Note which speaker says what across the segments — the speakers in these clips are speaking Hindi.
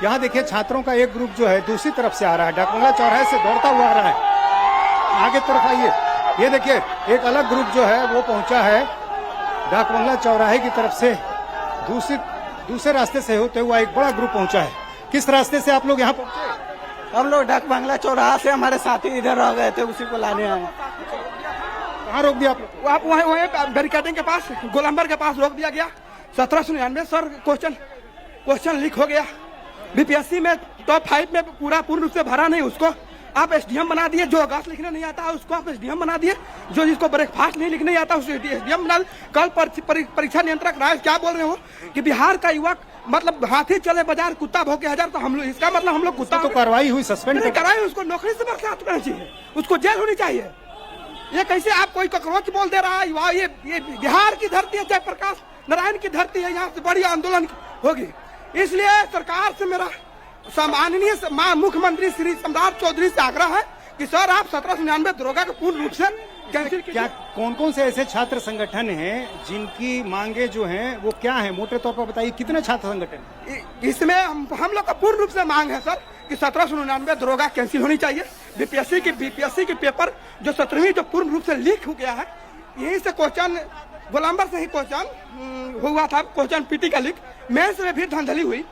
Speaker 1: यहाँ देखिए छात्रों का एक ग्रुप जो है दूसरी तरफ से आ रहा है, डाकबंगला चौराहे से दौड़ता हुआ आ रहा है। आगे तरफ आइए, ये देखिए एक अलग ग्रुप जो है वो पहुंचा है डाकबंगला चौराहे की तरफ से, दूसरे रास्ते से होते हुआ एक बड़ा ग्रुप पहुंचा है। किस रास्ते से आप लोग यहाँ पहुंचे?
Speaker 2: हम लोग डाकबंगला चौराहा से, हमारे साथी इधर रह गए थे, उसी को लाने आए।
Speaker 1: कहाँ रोक दिया आप लोग?
Speaker 2: आप वहीं बैरिकेडिंग के पास, गोलंबर के पास रोक दिया गया। 1799 सर क्वेश्चन लीक हो गया बीपीएससी में, टॉप 5 में पूर्ण रूप से भरा नहीं, उसको आप एसडीएम बना दिए। जो अगस्त लिखना नहीं आता उसको आप एसडीएम बना दिए। जो जिसको ब्रेकफास्ट नहीं लिखने आता उसको एसडीएम बना दिए। कल परीक्षा नियंत्रक राय क्या बोल रहे हो कि बिहार का युवक मतलब हाथी चले बाजार कुत्ता भौंके हजार, तो हम लोग इसका मतलब हम लोग कुत्ता
Speaker 1: तो कार्रवाई हुई, सस्पेंड
Speaker 2: कराई, उसको नौकरी से बर्खास्त करना चाहिए, उसको जेल होनी चाहिए। ये कैसे आप कोई कॉकरोच बोल दे रहा है? ये बिहार की धरती है, जयप्रकाश नारायण की धरती है, यहाँ से बड़ी आंदोलन होगी। इसलिए सरकार से मेरा सम्माननीय मुख्यमंत्री श्री सम्राट चौधरी से आग्रह है कि सर आप 1799 दरोगा को पूर्ण रूप से कैंसिल कीजिए।
Speaker 1: क्या कौन कौन से ऐसे छात्र संगठन हैं जिनकी मांगे जो हैं वो क्या है, मोटे तौर पर बताइए, कितने छात्र संगठन?
Speaker 2: इसमें हम लोग का पूर्ण रूप से मांग है सर कि 1799 दरोगा कैंसिल होनी चाहिए। बीपीएससी की पेपर जो 17वीं जो पूर्ण रूप से लीक हो गया है, यही से क्वेश्चन गोलंबर से ही क्वेश्चन हुआ था, क्वेश्चन पीटी का लीक, मेंस में भी धांधली हुई।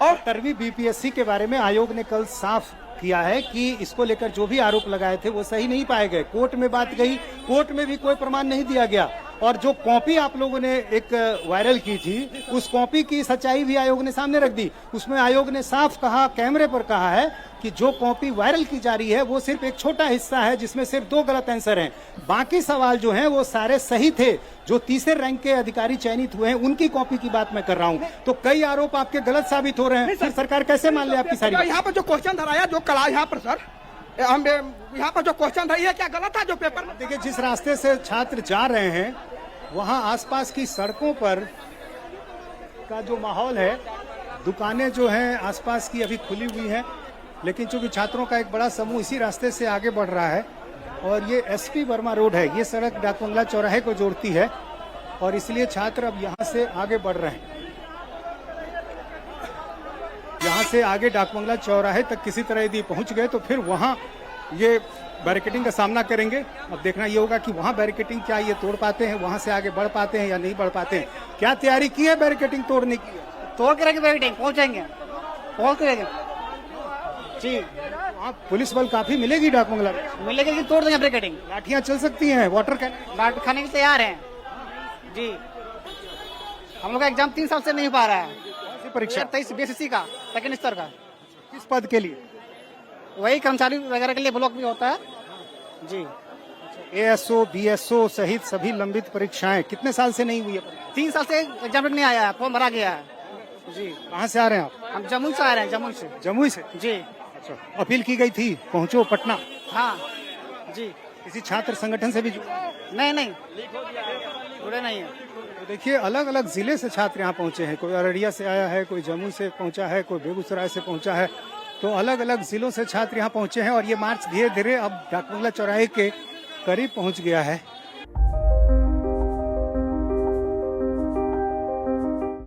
Speaker 2: और
Speaker 1: 17वीं बीपीएससी के बारे में आयोग ने कल साफ किया है कि इसको लेकर जो भी आरोप लगाए थे वो सही नहीं पाए गए। कोर्ट में बात गई, कोर्ट में भी कोई प्रमाण नहीं दिया गया। और जो कॉपी आप लोगों ने एक वायरल की थी, उस कॉपी की सच्चाई भी आयोग ने सामने रख दी। उसमें आयोग ने साफ कहा, कैमरे पर कहा है कि जो कॉपी वायरल की जा रही है वो सिर्फ एक छोटा हिस्सा है जिसमें सिर्फ 2 गलत आंसर हैं। बाकी सवाल जो हैं वो सारे सही थे। जो तीसरे रैंक के अधिकारी चयनित हुए हैं उनकी कॉपी की बात मैं कर रहा हूँ। तो कई आरोप आपके गलत साबित हो रहे हैं, फिर सरकार कैसे मान ले आपकी सारी?
Speaker 2: यहाँ पर जो क्वेश्चन धराया, जो कला यहाँ पर सर हम यहाँ पर जो क्वेश्चन था, ये क्या गलत था जो पेपर में?
Speaker 1: देखिए जिस रास्ते से छात्र जा रहे हैं वहाँ आसपास की सड़कों पर का जो माहौल है, दुकानें जो हैं आसपास की अभी खुली हुई हैं, लेकिन चूंकि छात्रों का एक बड़ा समूह इसी रास्ते से आगे बढ़ रहा है और ये एसपी वर्मा रोड है, ये सड़क डाकबंगला चौराहे को जोड़ती है और इसलिए छात्र अब यहाँ से आगे बढ़ रहे हैं। यहाँ से आगे डाकबंगला चौराहे तक किसी तरह यदि पहुँच गए तो फिर वहाँ ये बैरिकेडिंग का सामना करेंगे। अब देखना ये होगा कि वहाँ बैरिकेडिंग क्या ये तोड़ पाते हैं, वहाँ से आगे बढ़ पाते हैं या नहीं बढ़ पाते हैं। क्या तैयारी की है बैरिकेडिंग तोड़ने की?
Speaker 2: तोड़ करेंगे बैरिकेडिंग, पहुँचेंगे, पहुँच करेंगे जी।
Speaker 1: वहाँ पुलिस बल काफी मिलेगी डाकबंगला
Speaker 2: मिलेगी कि तोड़ देंगे बैरिकेडिंग।
Speaker 1: लाठियाँ चल सकती हैं, वाटर कैन
Speaker 2: बाट खाने के तैयार हैं जी। हम लोग का एग्जाम 3 साल से नहीं हो पा रहा है।
Speaker 1: परीक्षा
Speaker 2: 23 बीएससी का सेकंड स्तर का।
Speaker 1: किस पद के लिए?
Speaker 2: वही कर्मचारी वगैरह के लिए ब्लॉक भी होता है जी।
Speaker 1: एएसओ बीएसओ सहित सभी लंबित परीक्षाएं कितने साल से नहीं हुई है?
Speaker 2: 3 साल से एग्जाम नहीं आया है, फॉर्म भरा गया है जी।
Speaker 1: कहाँ से आ रहे हैं आप?
Speaker 2: हम जमुई से आ रहे हैं। जमुई से
Speaker 1: जी।
Speaker 2: अच्छा,
Speaker 1: अपील की गई थी पहुंचो पटना?
Speaker 2: हाँ जी।
Speaker 1: किसी छात्र संगठन से भी
Speaker 2: नहीं जुड़े नहीं है।
Speaker 1: तो देखिए अलग अलग जिले से छात्र यहाँ पहुंचे हैं, कोई अररिया से आया है, कोई जमुई से पहुंचा है, कोई बेगूसराय से पहुंचा है। तो अलग अलग जिलों से छात्र यहाँ पहुंचे हैं और ये मार्च धीरे धीरे अब डाकबंगला चौराहे के करीब पहुंच गया है।